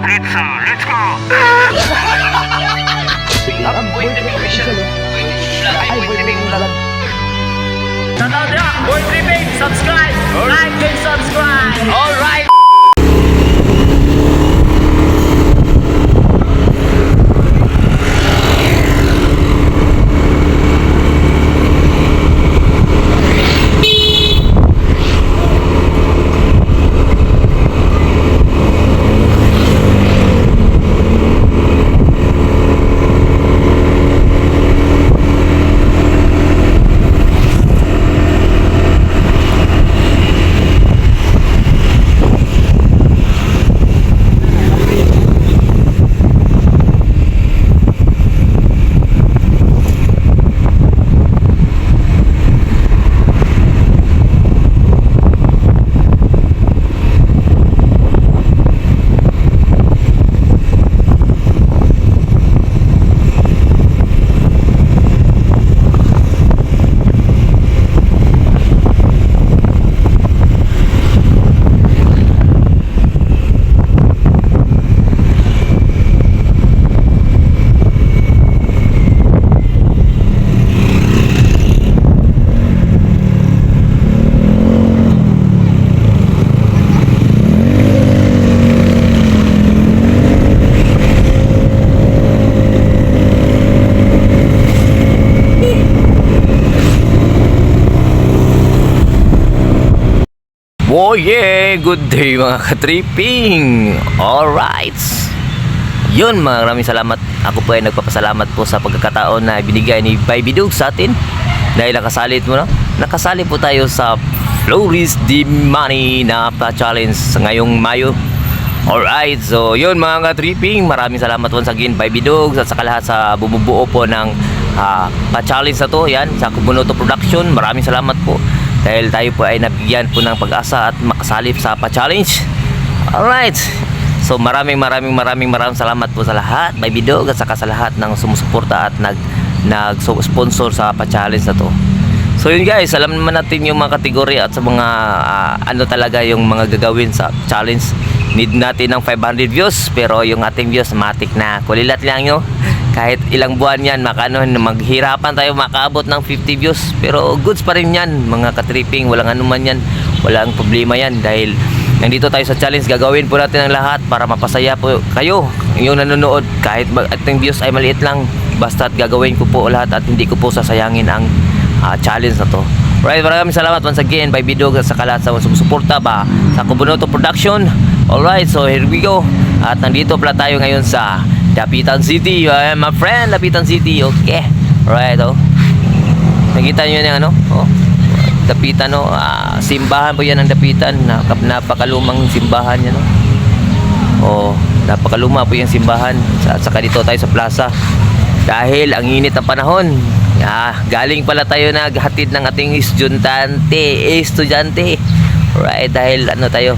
let's go! Boy Tripping official. Boy Tripping vlog. Shoutout na! Boy Tripping! Subscribe! Like and subscribe! Alright! Oh yeah! Good day mga ka-tripping! Alright! Yun, maraming salamat. Ako po ay nagpapasalamat po sa pagkakataon na binigay ni Baby Dog sa atin. Dahil nakasali po tayo sa Flores de Money na pa-challenge ngayong Mayo. Alright, so yun mga ka-tripping, maraming salamat once again Baby Dog at saka lahat sa bumubuo po ng pa-challenge na to. Yan, sa Kubunoto Production, maraming salamat po. Dahil tayo po ay nabigyan po ng pag-asa at makasali sa pa-challenge. Alright, so maraming salamat po sa lahat Baby Dog at saka sa lahat ng sumusuporta at nag-sponsor sa pa-challenge na to. So yun guys, alam naman natin yung mga kategory at sa mga ano talaga yung mga gagawin sa challenge. Need natin ng 500 views, pero yung ating views matik na kulilat lang nyo. Kahit ilang buwan yan, maghirapan tayo makaabot ng 50 views, pero goods pa rin yan mga ka-tripping. Walang anuman yan, walang problema yan. Dahil nandito tayo sa challenge, gagawin po natin ang lahat para mapasaya po kayo yung nanonood. Kahit ating views ay maliit lang, basta't gagawin ko po lahat at hindi ko po sasayangin ang challenge na to. Right, maraming salamat once again Baby Dog at saka lahat sa sumusuporta ba sa Kubunoto Production. Alright, so here we go. At nandito pala tayo ngayon sa Dapitan City, my friend, Dapitan City. Okay, alright, oh. Nakita nyo yung ano, oh, Dapitan, oh, simbahan po yan ang Dapitan. Napakalumang simbahan yan, oh. Oh, napakaluma po yung simbahan. At saka dito tayo sa plaza. Dahil ang init ng panahon, galing pala tayo naghatid ng ating estudyante. Right, dahil ano tayo,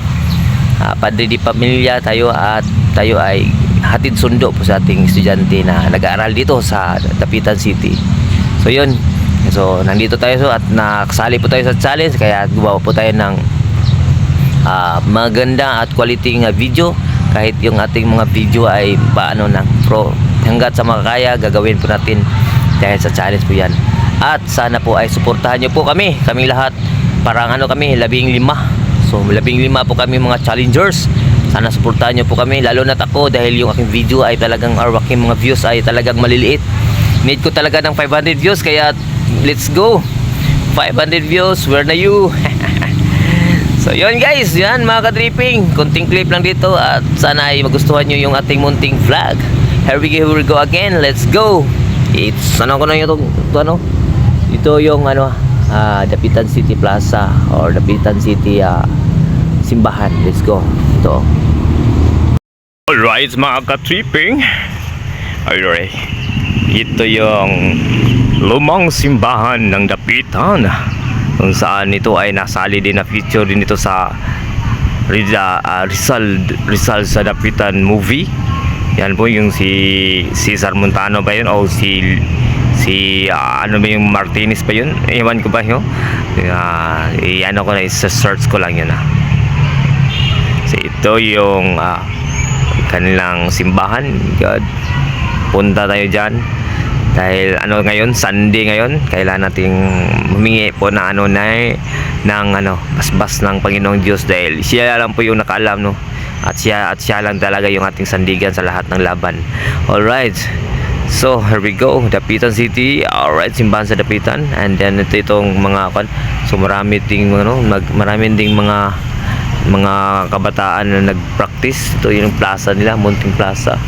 padre di pamilya tayo at tayo ay hatid sundo po sa ating estudyante na nag-aaral dito sa Dapitan City. So yun, so nandito tayo at nakasali po tayo sa challenge, kaya gumawa po tayo ng maganda at quality video. Kahit yung ating mga video ay paano ng pro, hanggat sa makakaya gagawin po natin dahil sa challenge po yan. At sana po ay suportahan nyo po kami lahat. Parang ano kami, 15. So 15 po kami mga challengers. Sana suportahan nyo po kami, lalo na ako dahil yung aking video ay talagang, or aking mga views ay talagang maliliit. Need ko talaga ng 500 views, kaya let's go 500 views, where na you? So yun guys, yan mga ka-tripping, konting clip lang dito at sana ay magustuhan nyo yung ating munting vlog. Here we go again, let's go. It's ano ko na yung ano, ito yung ano, Dapitan City Plaza or Dapitan City simbahan. Let's go. Ito. Alright mga ka-tripping, alright, ito yung lumang simbahan ng Dapitan, kung saan ito ay nasali din na feature din ito sa Rizal sa Dapitan movie. Yan po yung si Cesar Montano ba yun, o si ano ba yung Martinez ba yun, ewan ko ba yun, ano ko na, isa search ko lang yun. So ito yung kanilang simbahan. God, punta tayo dyan. Dahil ano ngayon, Sunday ngayon, kailangan nating humingi po na ng basbas ng Panginoong Diyos, dahil siya lang po yung nakaalam, no? At siya lang talaga yung ating sandigan sa lahat ng laban. Alright. So, here we go. Dapitan City. Alright, simbahan sa Dapitan. And then itong mga so marami ding marami ding mga kabataan na nag-practice. Ito yung plaza nila, Munting Plaza.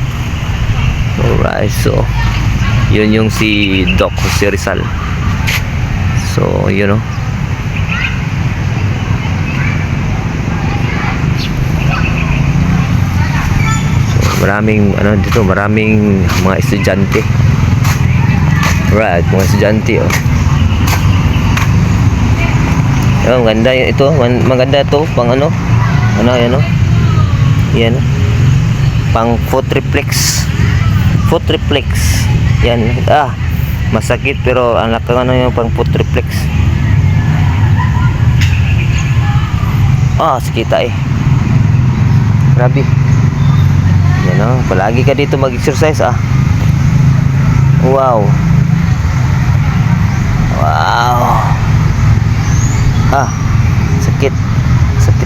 Alright, so yun yung si Doc Jose Rizal. So, you know. Maraming maraming mga estudyante. Right, mga estudyante, oh. Oh, maganda ito, maganda ito pang yan, oh. Yan. Pang foot reflex. Yan. Masakit pero ang laki yung pang foot reflex. Sakita eh. Grabe. Yan, oh, palagi ka dito mag-exercise, Wow.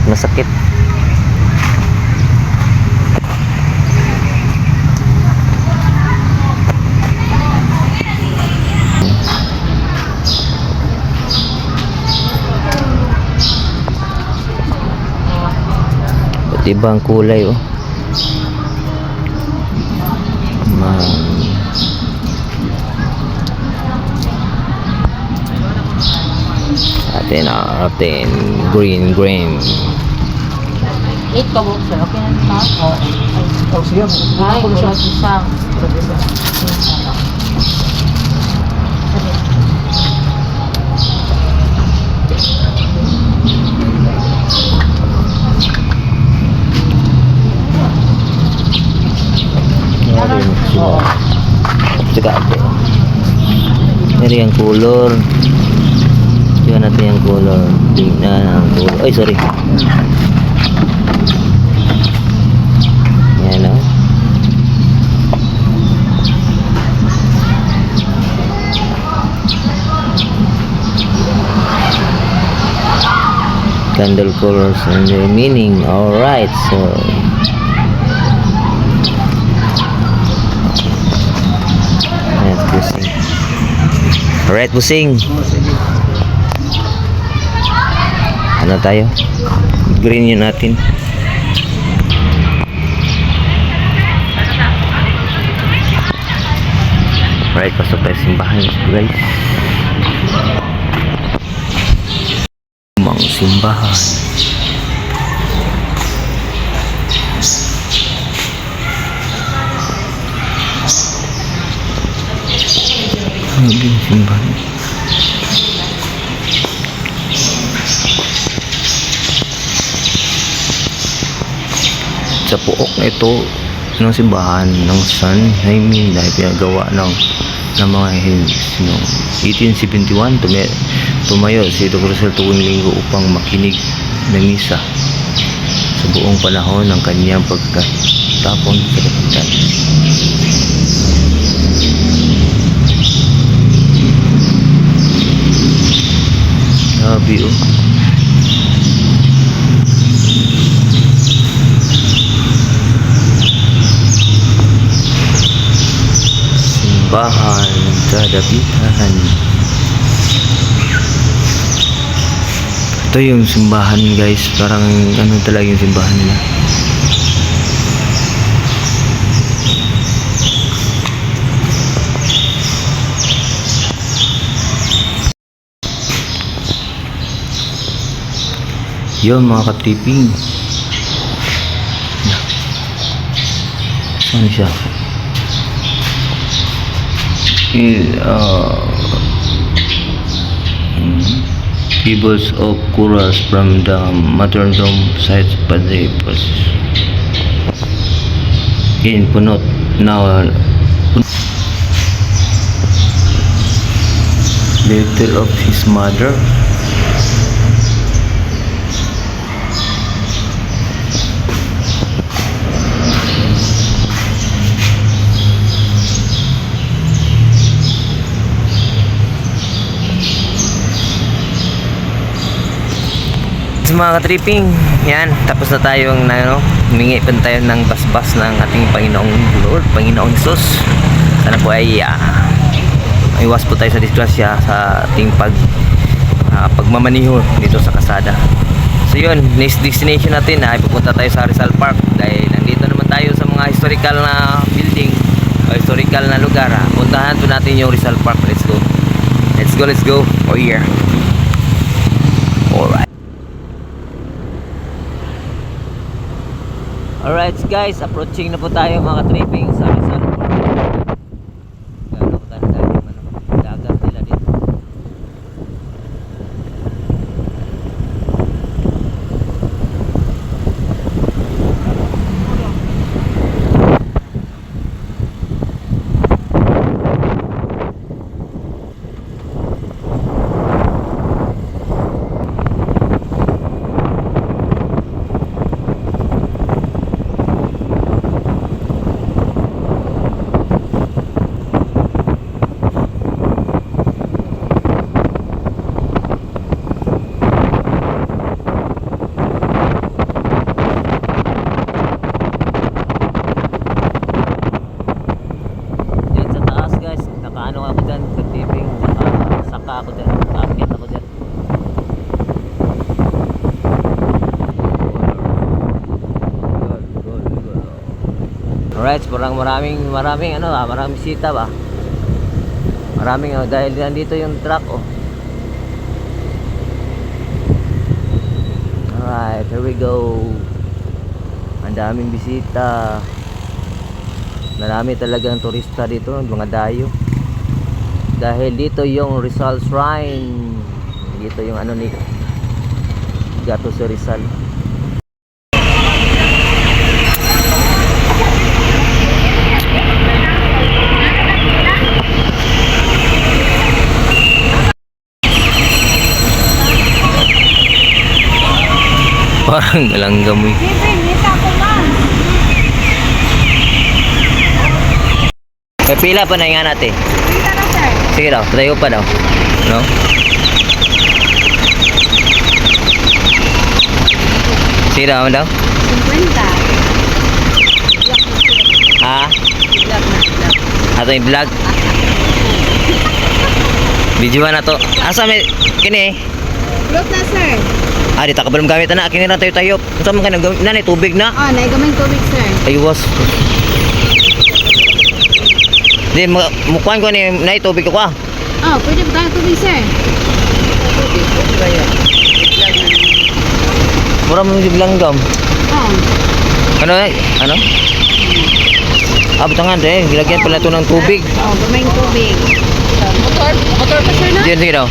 Masakit. Iba't ibang kulay, oh. Atin green. Ito mo, sir. Okay na ito ako. Ay, wala isang. Ini yang color. Yan natin yung color. Tingnan ang color. Ay, sorry. Yan, oh. Candle colors and their meaning. Alright, so let's pusing. Alright, pusing. Ano tayo? Green yun natin. Alright, pasok tayo simbahan, guys. Lumang simbahan. Lumang simbahan. Sa puok na ito ng simbahan ng San Jaime dahil pinagawa ng mga Hindus noong 1871. Tumayo si Dr. Rizal tuwing linggo upang makinig ng misa sa buong panahon ng kanyang pagkatapon sa Dapitan. Grabe, oh. Simbahan sa Dapitan. Ito yung simbahan, guys. Parang talaga yung simbahan nila. Yun, mga katiping. Saan siya? Tables of corals from the martyrdom sites Padre in Punot now. Letter of his mother. mga ka-tripping, yan, tapos na tayong humingi pa tayo ng basbas ng ating Panginoong Lord, Panginoong Jesus. Sana po ay iwas po tayo sa disgrasya sa ating pagmamaniho dito sa kasada. So yun, next destination natin ay pupunta tayo sa Rizal Park dahil nandito naman tayo sa mga historical na building o historical na lugar. Puntahan po natin yung Rizal Park. Let's go. Let's go, let's go. Oh yeah. Alright. Alright guys, approaching na po tayo mga ka-tripping sa Rizal Park. Gano'n kaganda yung dagat nila dito. Diyan sa taas guys, nakaano ako dyan, ka-tipping, saka ako dyan, akit ako dyan. Alright, maraming bisita ba? Maraming dahil nandito yung truck Alright, here we go. Ang daming bisita. Marami talagang turista dito, mga dayo. Dahil dito yung Rizal Shrine. Dito yung ni Gato si Rizal. Parang galanggam eh. May pila pa na yung natin. Sige daw, tayo pa daw. No? Sige daw, daw? 50. Ah? Ato yung vlog. Video na to. Asa may kini? Look na, sir. Ah, di ta kabalo gamit na. Kini na tayo tayo. Unsa man ka nang nanay tubig na? Oh, naigamay tubig, sir. Aywas. Di mukuan ko ni nay tubig ko ah. Oh, pwede ba tayo tubig, sir? Mura mo yung langgam. Oh. Ano? Ano? Ah, butangan deh. Gilagyan pala ito ng tubig. Oh, gamay tubig. Motor pa, sir, no? Diyan, sige daw.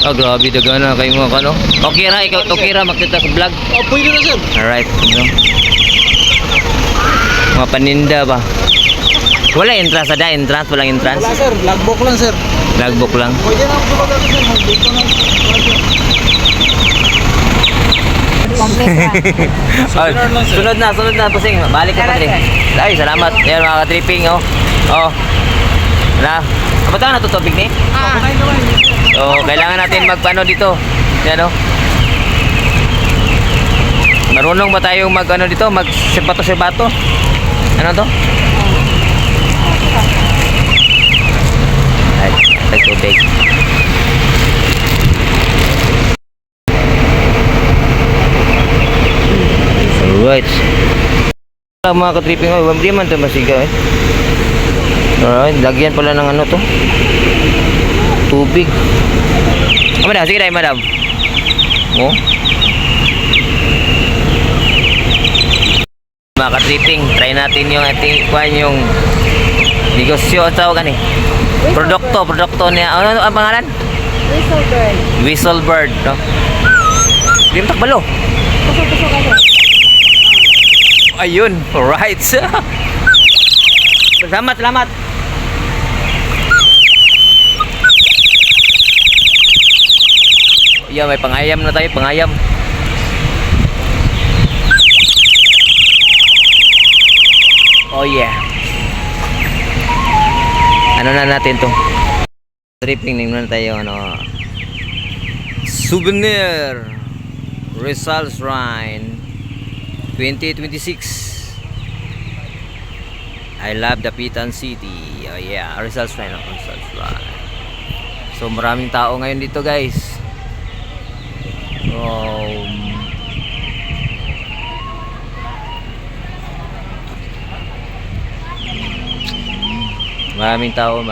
Oh, grabe daga na kayo mga kano. Okay ra, ikaw okay ra makita sa vlog. Oh, pwede na, sir. Alright, mga paninda ba? Wala entrance ada, entrance walang entrance. Wala, sir. Logbook lang, sir. Logbook lang. Pwede na ako dito, sir. Dito na. Sunod na, pusing. Balik ka pa rin. Ay, salamat. Yan mga ka-tripping, oh. Oh. Na, kapatang na to tubig ni? So, kailangan natin magpano dito. Yan, oh. Marunong ba tayong mag-ano dito? Mag-sebato-sebato? Ano to? Ay, tubig. Alright. Mga ka-tripping, oh, hindi man ito masiga eh. Alright, lagyan pala ng ano to. Tubig. Ah, madam, sige tayo, madam. Oh. Mga ka-tripping, try natin yung ating yung negosyo o tawag gani. Produkto niya. Ano ang pangalan? Whistleberg. Whistlebird, no? Di mo takbalo. Pasok ka, sir. Ayun, alright. Salamat. Yeah, may pangayam na tayo, pangayam. Oh yeah. Ano na natin to? Tripping tingnan tayo ano. Souvenir Rizal Shrine 2026. I love Dapitan City. Oh yeah, Rizal Shrine, Rizal Shrine. So maraming tao ngayon dito, guys. Maraming tao.